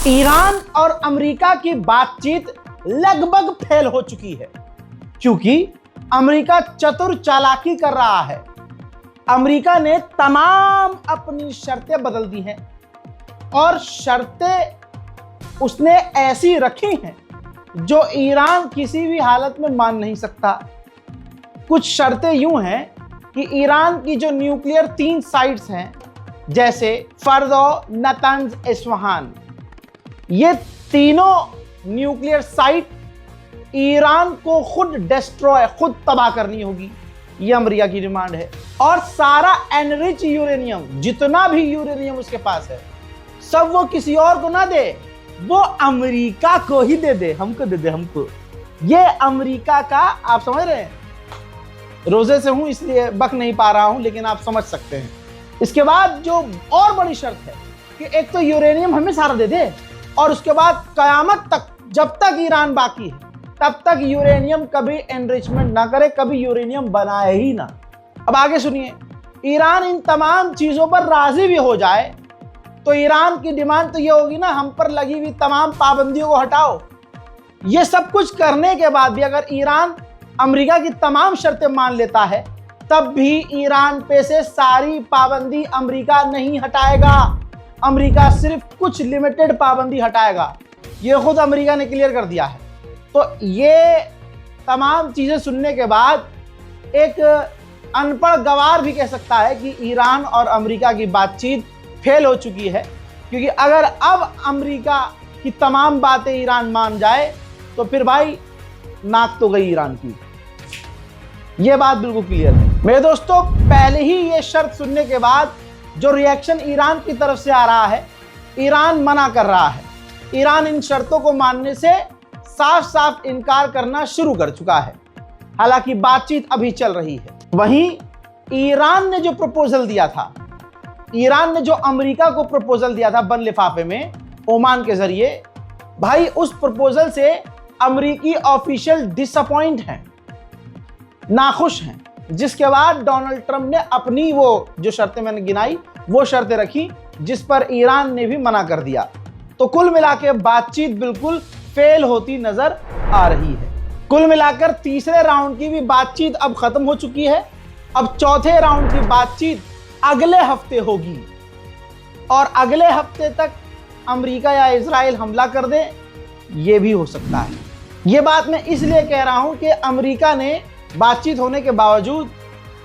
Iran और America की बातचीत लगभग फेल हो चुकी है, क्योंकि अमेरिका चतुर चालाकी कर रहा है। अमेरिका ने तमाम अपनी शर्तें बदल दी हैं और शर्तें उसने ऐसी रखी हैं जो ईरान किसी भी हालत में मान नहीं सकता। कुछ शर्तें यूं हैं कि ईरान की जो न्यूक्लियर 3 साइट्स हैं, जैसे फर्दो, नतंज, इस्फहान, ये तीनों न्यूक्लियर साइट ईरान को खुद डिस्ट्रॉय, खुद तबाह करनी होगी। ये अमेरिका की डिमांड है। और सारा एनरिच यूरेनियम, जितना भी यूरेनियम उसके पास है, सब वो किसी और को ना दे, वो अमेरिका को ही दे, हमको दे, हमको। ये अमेरिका का, आप समझ रहे हैं, रोजे से हूं इसलिए बक नहीं पा रहा हूं, लेकिन आप समझ सकते हैं। इसके बाद जो और बड़ी शर्त है कि एक तो यूरेनियम हमें सारा दे दे, और उसके बाद कयामत तक, जब तक ईरान बाकी है, तब तक यूरेनियम कभी एनरिचमेंट ना करे, कभी यूरेनियम बनाए ही ना। अब आगे सुनिए, ईरान इन तमाम चीजों पर राजी भी हो जाए तो ईरान की डिमांड तो ये होगी ना, हम पर लगी हुई तमाम पाबंदियों को हटाओ। ये सब कुछ करने के बाद भी अगर ईरान अमेरिका की तमाम शर्तें मान लेता है, तब भी ईरान पे से सारी पाबंदी अमेरिका नहीं हटाएगा। अमेरिका सिर्फ कुछ लिमिटेड पाबंदी हटाएगा। ये खुद अमेरिका ने क्लियर कर दिया है। तो ये तमाम चीजें सुनने के बाद एक अनपढ़ गवार भी कह सकता है कि ईरान और अमेरिका की बातचीत फेल हो चुकी है, क्योंकि अगर अब अमेरिका की तमाम बातें ईरान मान जाए तो फिर भाई नाक तो गई ईरान की। ये बात बिल्कुल क्लियर है मेरे दोस्तों। पहले ही ये शर्त सुनने के बाद जो रिएक्शन ईरान की तरफ से आ रहा है, ईरान मना कर रहा है। ईरान इन शर्तों को मानने से साफ साफ इनकार करना शुरू कर चुका है। हालांकि बातचीत अभी चल रही है। वहीं ईरान ने जो प्रपोजल दिया था, ईरान ने जो अमेरिका को प्रपोजल दिया था बंद लिफाफे में ओमान के जरिए, भाई उस प्रपोजल से अमेरिकी ऑफिशियल डिसअपॉइंट हैं, नाखुश हैं। जिसके बाद डोनाल्ड ट्रंप ने अपनी वो जो शर्तें मैंने गिनाई, वो शर्तें रखी, जिस पर ईरान ने भी मना कर दिया। तो कुल मिलाकर बातचीत बिल्कुल फेल होती नजर आ रही है। कुल मिलाकर तीसरे राउंड की भी बातचीत अब खत्म हो चुकी है। अब चौथे राउंड की बातचीत अगले हफ्ते होगी, और अगले हफ्ते तक अमेरिका या इजराइल हमला कर दे, ये भी हो सकता है। ये बात मैं इसलिए कह रहा हूं कि अमेरिका ने बातचीत होने के बावजूद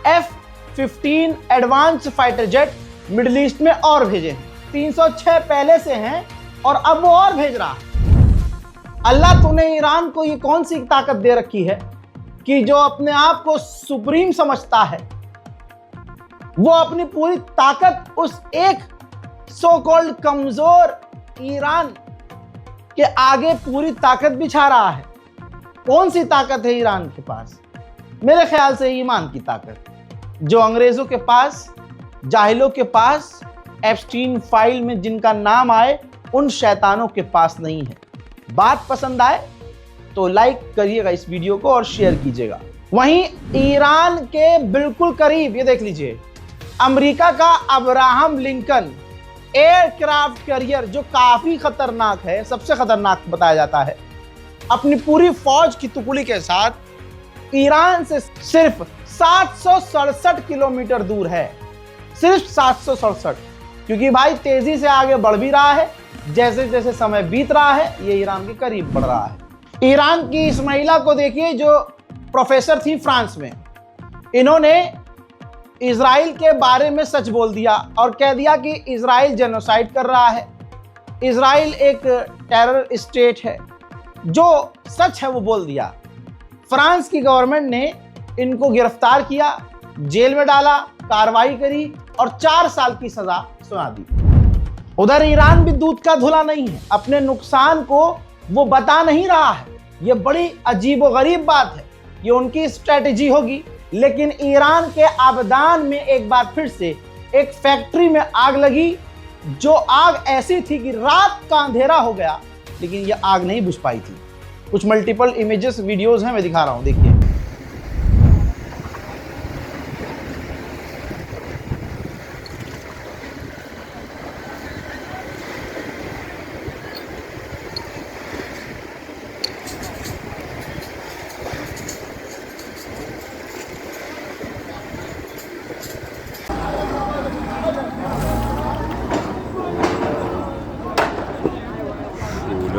F-15 advance fighter jet middle east में और भेजे हैं। 306 पहले से हैं और अब वो और भेज रहा है। अल्लाह तूने ईरान को ये कौन सी ताकत दे रखी है कि जो अपने आप को सुप्रीम समझता है, वो अपनी पूरी ताकत उस एक सो कॉल्ड कमजोर ईरान के आगे पूरी ताकत बिछा रहा है। कौन सी ताकत है ईरान के पास? मेरे ख्याल से ईमान की ताकत, जो अंग्रेजों के पास, जाहिलों के पास, एप्स्टीन फाइल में जिनका नाम आए, उन शैतानों के पास नहीं है। बात पसंद आए तो लाइक करिएगा इस वीडियो को और शेयर कीजिएगा। वहीं ईरान के बिल्कुल करीब, ये देख लीजिए, अमेरिका का अब्राहम लिंकन एयरक्राफ्ट कैरियर, जो काफी खतरनाक है, सबसे खतरनाक बताया जाता है, अपनी पूरी फौज की टुकड़ी के साथ ईरान से सिर्फ 767 किलोमीटर दूर है। सिर्फ 767, क्योंकि भाई तेजी से आगे बढ़ भी रहा है। जैसे जैसे समय बीत रहा है, ये ईरान के करीब बढ़ रहा है। ईरान की इस महिला को देखिए, जो प्रोफेसर थी फ्रांस में, इन्होंने इजराइल के बारे में सच बोल दिया और कह दिया कि इजराइल जेनोसाइड कर रहा है, इजराइल एक टेरर स्टेट है। जो सच है वो बोल दिया। फ्रांस की गवर्नमेंट ने इनको गिरफ्तार किया, जेल में डाला, कार्रवाई करी और 4 साल की सजा सुना दी। उधर ईरान भी दूध का धुला नहीं है, अपने नुकसान को वो बता नहीं रहा है। ये बड़ी अजीबोगरीब बात है, ये उनकी स्ट्रेटेजी होगी। लेकिन ईरान के आबदान में एक बार फिर से एक फैक्ट्री में आग लगी, जो आग ऐसी थी कि रात का अंधेरा हो गया, लेकिन ये आग नहीं बुझ पाई थी। कुछ मल्टीपल इमेजेस, वीडियोस हैं, मैं दिखा रहा हूं, देखिए।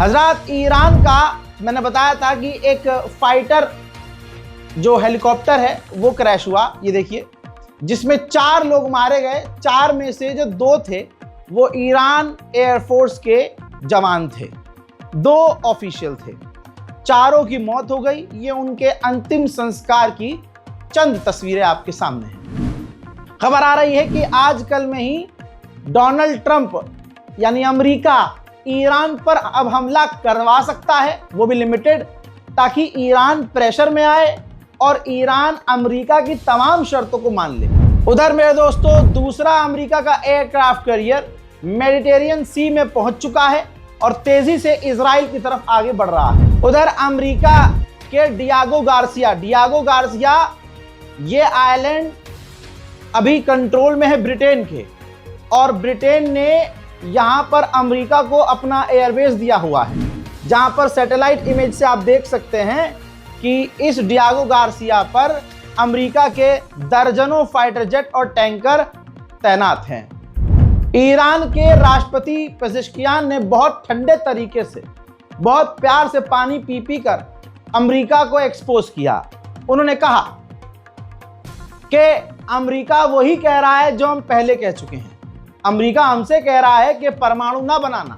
हजरत ईरान का मैंने बताया था कि एक फाइटर जो हेलीकॉप्टर है वो क्रैश हुआ, ये देखिए, जिसमें 4 लोग मारे गए। 4 में से जो 2 थे वो ईरान एयरफोर्स के जवान थे, 2 ऑफिशियल थे। चारों की मौत हो गई। ये उनके अंतिम संस्कार की चंद तस्वीरें आपके सामने हैं। खबर आ रही है कि आजकल में ही डोनाल्ड ट्रंप यानी अमेरिका ईरान पर अब हमला करवा सकता है, वो भी लिमिटेड, ताकि ईरान प्रेशर में आए और ईरान अमेरिका की तमाम शर्तों को मान ले। उधर मेरे दोस्तों दूसरा अमेरिका का एयरक्राफ्ट कैरियर मेडिटेरियन सी में पहुंच चुका है और तेजी से इजराइल की तरफ आगे बढ़ रहा है। उधर अमेरिका के डियागो गार्सिया ये आइलैंड अभी कंट्रोल में है ब्रिटेन के, और ब्रिटेन ने यहां पर अमेरिका को अपना एयरबेस दिया हुआ है, जहां पर सैटेलाइट इमेज से आप देख सकते हैं कि इस डियागो गार्सिया पर अमेरिका के दर्जनों फाइटर जेट और टैंकर तैनात हैं। ईरान के राष्ट्रपति पेजेश्कियान ने बहुत ठंडे तरीके से, बहुत प्यार से पानी पी पी कर अमेरिका को एक्सपोज किया। उन्होंने कहा कि अमेरिका वही कह रहा है जो हम पहले कह चुके हैं। अमेरिका हमसे कह रहा है कि परमाणु ना बनाना,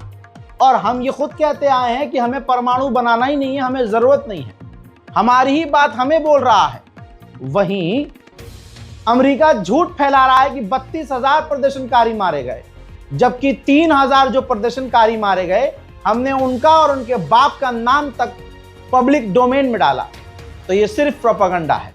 और हम ये खुद कहते आए हैं कि हमें परमाणु बनाना ही नहीं है, हमें ज़रूरत नहीं है। हमारी ही बात हमें बोल रहा है। वहीं अमेरिका झूठ फैला रहा है कि 32,000 प्रदर्शनकारी मारे गए, जबकि 3,000 जो प्रदर्शनकारी मारे गए हमने उनका और उनके बाप का नाम तक पब्लिक डोमेन में डाला। तो ये सिर्फ प्रोपेगेंडा है।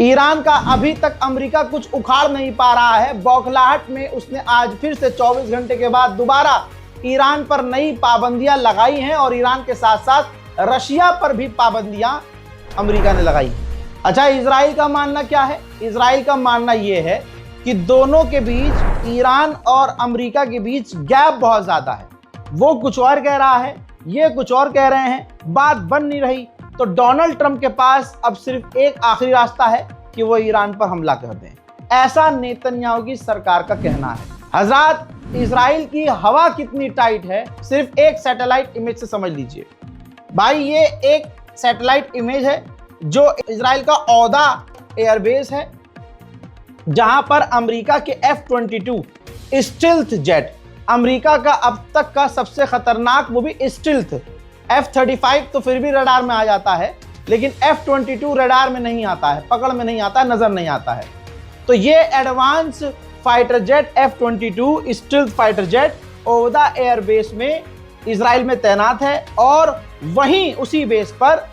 ईरान का अभी तक अमेरिका कुछ उखाड़ नहीं पा रहा है। बौखलाहट में उसने आज फिर से 24 घंटे के बाद दोबारा ईरान पर नई पाबंदियां लगाई हैं, और ईरान के साथ साथ रशिया पर भी पाबंदियां अमेरिका ने लगाई। अच्छा, इजराइल का मानना क्या है? इजराइल का मानना यह है कि दोनों के बीच, ईरान और अमेरिका के बीच गैप बहुत ज्यादा है। वो कुछ और कह रहा है, ये कुछ और कह रहे हैं, बात बन नहीं रही। तो डोनाल्ड ट्रंप के पास अब सिर्फ एक आखिरी रास्ता है कि वो ईरान पर हमला कर दें, ऐसा नेतन्याहू की सरकार का कहना है। हजरत, इजराइल की हवा कितनी टाइट है सिर्फ एक सैटेलाइट इमेज से समझ लीजिए। भाई, ये एक सैटेलाइट इमेज है जो इजराइल का औदा एयरबेस है, जहां पर अमेरिका के F-22 स्टिल्थ जेट, अमेरिका का अब तक का सबसे खतरनाक, वो भी स्टिल्थ। F-35 तो फिर भी रडार में आ जाता है, लेकिन F-22 रडार में नहीं आता है, पकड़ में नहीं आता है, नजर नहीं आता है। तो ये advance fighter jet F-22 stealth fighter jet Ovda air base में इजराइल में तैनात है, और वहीं उसी बेस पर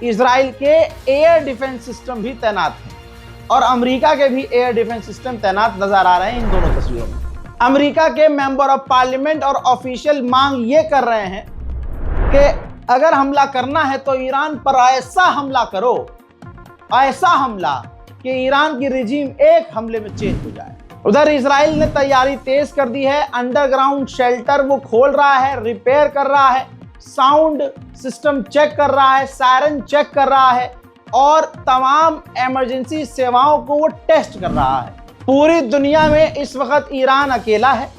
इजराइल के एयर डिफेंस सिस्टम भी तैनात हैं, और अमेरिका के भी एयर डिफेंस सिस्टम तैनात नजर आ रहे हैं इन दोनों तस्वीरों में। अमेरिका के मेंबर ऑफ पार्लियामेंट और ऑफिशियल मांग ये कर रहे हैं कि अगर हमला करना है तो ईरान पर ऐसा हमला करो, ऐसा हमला कि ईरान की रिजीम एक हमले में चेंज हो जाए। उधर इजराइल ने तैयारी तेज कर दी है, अंडरग्राउंड शेल्टर वो खोल रहा है, रिपेयर कर रहा है, साउंड सिस्टम चेक कर रहा है, सायरन चेक कर रहा है और तमाम इमरजेंसी सेवाओं को वो टेस्ट कर रहा है। पूरी दुनिया में इस वक्त ईरान अकेला है,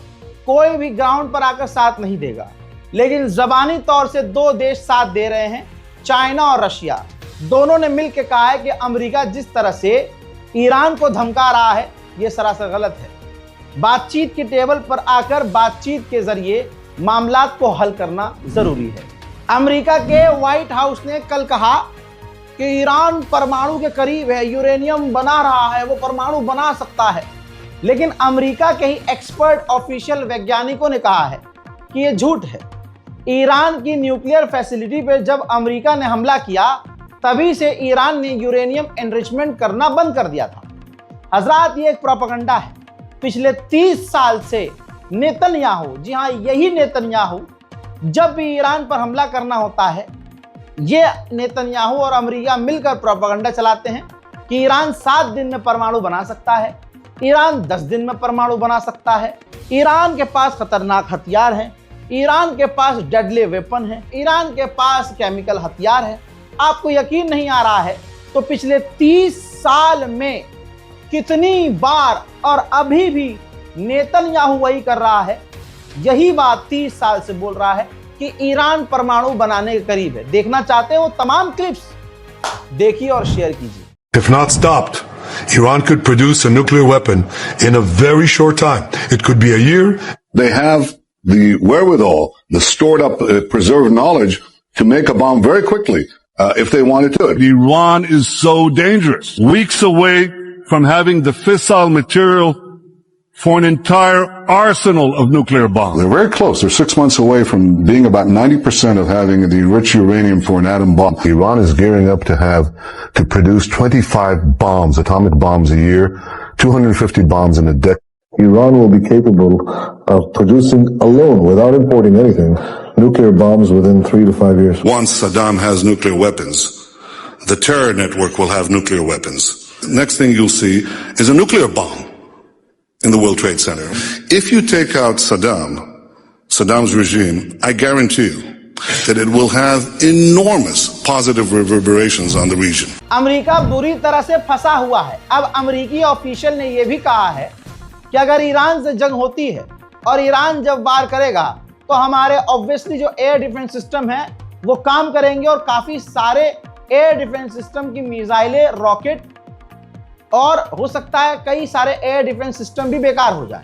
कोई भी ग्राउंड पर आकर साथ नहीं देगा, लेकिन जबानी तौर से दो देश साथ दे रहे हैं, चाइना और रशिया। दोनों ने मिलकर कहा है कि अमेरिका जिस तरह से ईरान को धमका रहा है यह सरासर गलत है। बातचीत के टेबल पर आकर बातचीत के जरिए मामलात को हल करना जरूरी है। अमेरिका के व्हाइट हाउस ने कल कहा कि ईरान परमाणु के करीब है, यूरेनियम बना रहा है, वो परमाणु बना सकता है, लेकिन अमेरिका के ही एक्सपर्ट ऑफिशियल वैज्ञानिकों ने कहा है कि यह झूठ है। ईरान की न्यूक्लियर फैसिलिटी पर जब अमेरिका ने हमला किया तभी से ईरान ने यूरेनियम एनरिचमेंट करना बंद कर दिया था। हजरात, ये एक प्रोपेगेंडा है। पिछले 30 साल से नेतन्याहू, जी हाँ यही नेतन्याहू, जब भी ईरान पर हमला करना होता है ये नेतन्याहू और अमेरिका मिलकर प्रोपेगेंडा चलाते हैं कि ईरान 7 दिन में परमाणु बना सकता है, ईरान 10 दिन में परमाणु बना सकता है, ईरान के पास खतरनाक हथियार हैं, ईरान के पास डेडली वेपन है, ईरान के पास केमिकल हथियार है। आपको यकीन नहीं आ रहा है तो पिछले 30 साल में कितनी बार और अभी भी नेतन्याहू वही कर रहा है, यही बात 30 साल से बोल रहा है कि ईरान परमाणु बनाने के करीब है। देखना चाहते हो तमाम क्लिप्स देखिए और शेयर कीजिए। If not stopped, Iran could produce a nuclear weapon in a very short time. It could be a year. They have the wherewithal, the stored up, preserved knowledge to make a bomb very quickly if they wanted to. Iran is so dangerous. Weeks away from having the fissile material for an entire arsenal of nuclear bombs. They're very close. They're 6 months away from being about 90% of having the enriched uranium for an atom bomb. Iran is gearing up to produce 25 bombs, atomic bombs a year, 250 bombs in a decade. Iran will be capable of producing alone, without importing anything, nuclear bombs within 3 to 5 years. Once Saddam has nuclear weapons, the terror network will have nuclear weapons. Next thing you'll see is a nuclear bomb in the World Trade Center. If you take out Saddam's regime, I guarantee you that it will have enormous positive reverberations on the region. America बुरी तरह से फंसा हुआ है। अब अमेरिकी official ने यह भी कहा है कि अगर ईरान से जंग होती है और ईरान जब वार करेगा तो हमारे ऑब्वियसली जो एयर डिफेंस सिस्टम है वो काम करेंगे और काफी सारे एयर डिफेंस सिस्टम की मिसाइलें, रॉकेट और हो सकता है कई सारे एयर डिफेंस सिस्टम भी बेकार हो जाए।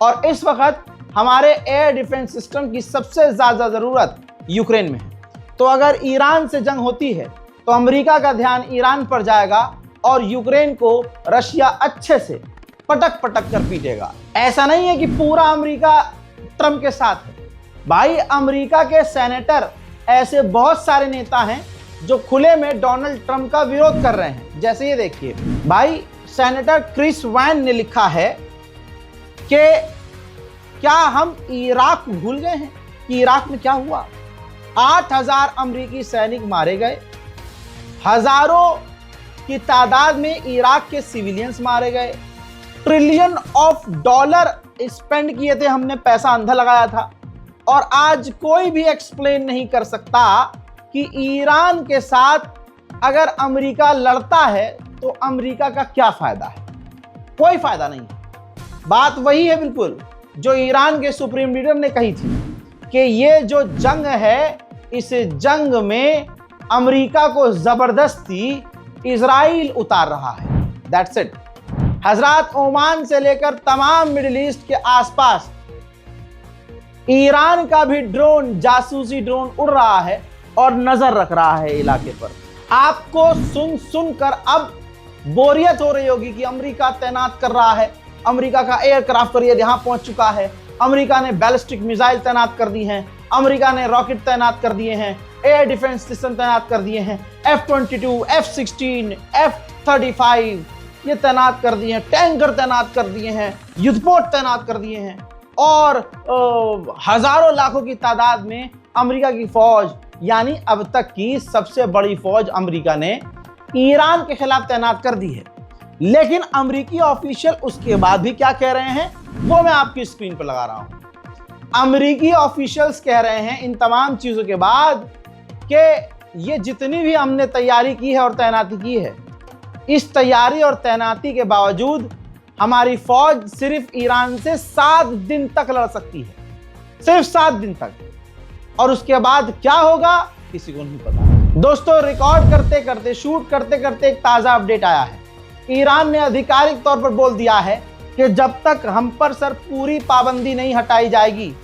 और इस वक्त हमारे एयर डिफेंस सिस्टम की सबसे ज्यादा जरूरत यूक्रेन में है। तो अगर ईरान से जंग होती है तो अमेरिका का ध्यान ईरान पर जाएगा और यूक्रेन को रशिया अच्छे से पटक पटक कर पीटेगा। ऐसा नहीं है कि पूरा अमेरिका ट्रंप के साथ है। भाई, अमेरिका के सेनेटर ऐसे बहुत सारे नेता हैं जो खुले में डोनाल्ड ट्रंप का विरोध कर रहे हैं। जैसे ये देखिए भाई, सेनेटर क्रिस वैन ने लिखा है कि क्या हम इराक भूल गए हैं कि इराक में क्या हुआ। 8000 अमेरिकी सैनिक मारे गए, हजारों की तादाद में इराक के सिविलियंस मारे गए, ट्रिलियन ऑफ डॉलर स्पेंड किए थे हमने, पैसा अंधा लगाया था। और आज कोई भी एक्सप्लेन नहीं कर सकता कि ईरान के साथ अगर अमेरिका लड़ता है तो अमेरिका का क्या फायदा है। कोई फायदा नहीं है। बात वही है बिल्कुल जो ईरान के सुप्रीम लीडर ने कही थी कि ये जो जंग है, इस जंग में अमेरिका को जबरदस्ती इजराइल उतार रहा है। That's it. हजरात, ओमान से लेकर तमाम मिडिल ईस्ट के आसपास ईरान का भी ड्रोन, जासूसी ड्रोन उड़ रहा है और नजर रख रहा है इलाके पर। आपको सुन कर अब बोरियत हो रही होगी कि अमेरिका तैनात कर रहा है, अमेरिका का एयरक्राफ्ट करियर यहां पहुंच चुका है, अमेरिका ने बैलिस्टिक मिसाइल तैनात कर दी हैं, अमेरिका ने रॉकेट तैनात कर दिए हैं, एयर डिफेंस सिस्टम तैनात कर दिए हैं, F-22, F-16, F-35 ये तैनात कर दिए हैं, टैंकर तैनात कर दिए हैं, युद्धपोत तैनात कर दिए हैं और हजारों लाखों की तादाद में अमेरिका की फौज, यानी अब तक की सबसे बड़ी फौज अमेरिका ने ईरान के खिलाफ तैनात कर दी है। लेकिन अमेरिकी ऑफिशियल उसके बाद भी क्या कह रहे हैं वो मैं आपकी स्क्रीन पर लगा रहा हूं। अमेरिकी ऑफिशियल्स कह रहे हैं इन तमाम चीजों के बाद कि ये जितनी भी हमने तैयारी की है और तैनाती की है, इस तैयारी और तैनाती के बावजूद हमारी फौज सिर्फ ईरान से 7 दिन तक लड़ सकती है, सिर्फ 7 दिन तक, और उसके बाद क्या होगा किसी को नहीं पता। दोस्तों, रिकॉर्ड करते करते, शूट करते करते एक ताजा अपडेट आया है। ईरान ने आधिकारिक तौर पर बोल दिया है कि जब तक हम पर सर पूरी पाबंदी नहीं हटाई जाएगी,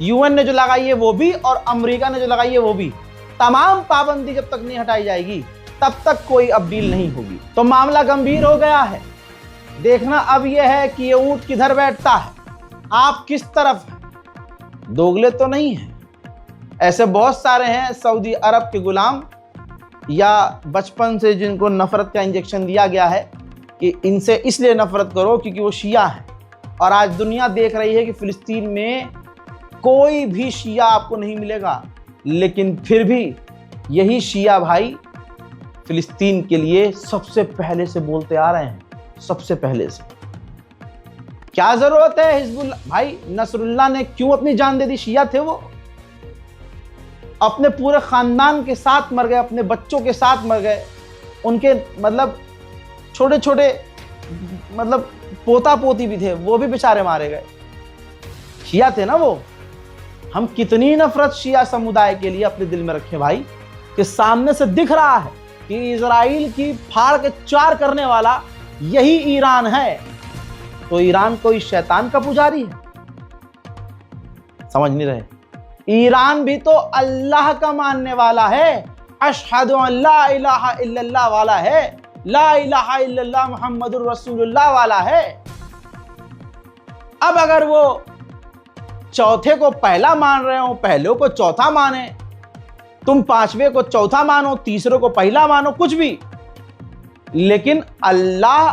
यूएन ने जो लगाई है वो भी और अमेरिका ने जो लगाई है वो भी, तमाम पाबंदी जब तक नहीं हटाई जाएगी तब तक कोई अब डील नहीं होगी। तो मामला गंभीर हो गया है। देखना अब यह है कि ये ऊंट किधर बैठता है, आप किस तरफ हैं। दोगले तो नहीं हैं, ऐसे बहुत सारे हैं सऊदी अरब के गुलाम या बचपन से जिनको नफरत का इंजेक्शन दिया गया है कि इनसे इसलिए नफरत करो क्योंकि वो शिया हैं, और आज दुनिया देख रही है कि फिलिस्तीन में कोई भी शिया आपको नहीं मिलेगा, लेकिन फिर भी यही शिया भाई फिलिस्तीन के लिए सबसे पहले से बोलते आ रहे हैं, सबसे पहले से। क्या जरूरत है हिजबुल्लाह भाई, नसरुल्लाह ने क्यों अपनी जान दे दी? शिया थे वो, अपने पूरे खानदान के साथ मर गए, अपने बच्चों के साथ मर गए, उनके मतलब छोटे छोटे मतलब पोता पोती भी थे, वो भी बेचारे मारे गए। शिया थे ना वो। हम कितनी नफरत शिया समुदाय के लिए अपने दिल में रखे भाई, कि सामने से दिख रहा है कि इजराइल की फाड़ के चार करने वाला यही ईरान है, तो ईरान कोई शैतान का पुजारी है? समझ नहीं रहे। ईरान भी तो अल्लाह का मानने वाला है, अशहदु अल्ला इलाहा इल्लल्लाह वाला है, ला इलाहा इल्लल्लाह मुहम्मदुर रसूलुल्लाह वाला है। अब अगर वो चौथे को पहला मान रहे हो, पहले को चौथा माने, तुम पांचवे को चौथा मानो, तीसरे को पहला मानो, कुछ भी, लेकिन अल्लाह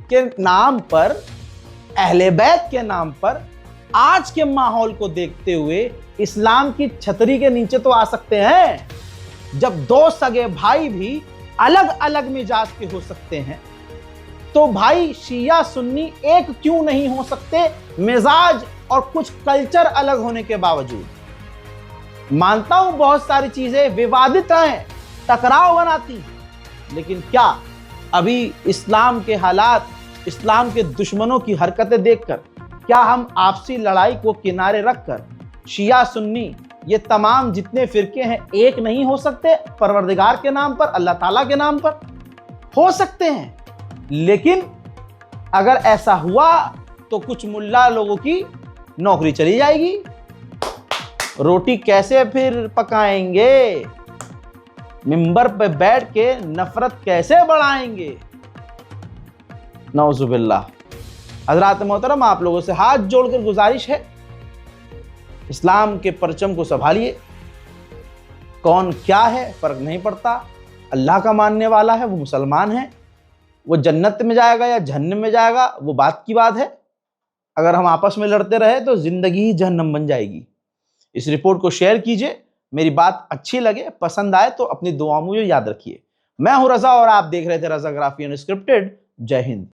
के नाम पर, अहले बैत के नाम पर आज के माहौल को देखते हुए इस्लाम की छतरी के नीचे तो आ सकते हैं। जब दो सगे भाई भी अलग अलग मिजाज के हो सकते हैं, तो भाई शिया सुन्नी एक क्यों नहीं हो सकते, मिजाज और कुछ कल्चर अलग होने के बावजूद? मानता हूं बहुत सारी चीजें विवादित हैं, टकराव बनाती हैं, लेकिन क्या अभी इस्लाम के हालात, इस्लाम के दुश्मनों की हरकतें देखकर क्या हम आपसी लड़ाई को किनारे रखकर शिया सुन्नी ये तमाम जितने फिरके हैं एक नहीं हो सकते? परवरदिगार के नाम पर, अल्लाह ताला के नाम पर हो सकते हैं, लेकिन अगर ऐसा हुआ तो कुछ मुल्ला लोगों की नौकरी चली जाएगी। रोटी कैसे फिर पकाएंगे? मिंबर पे बैठ के नफरत कैसे बढ़ाएंगे? नौजुबिल्लाह। हजरात मोहतरम, आप लोगों से हाथ जोड़कर गुजारिश है, इस्लाम के परचम को संभालिए। कौन क्या है फर्क नहीं पड़ता, अल्लाह का मानने वाला है वो मुसलमान है, वो जन्नत में जाएगा या जहन्नम में जाएगा वो बात की बात है। अगर हम आपस में लड़ते रहे तो जिंदगी ही जहन्नम बन जाएगी। इस रिपोर्ट को शेयर कीजिए, मेरी बात अच्छी लगे, पसंद आए तो अपनी दुआओं में याद रखिए। मैं हूं रजा और आप देख रहे थे रजाग्राफी अनस्क्रिप्टेड। जय हिंद।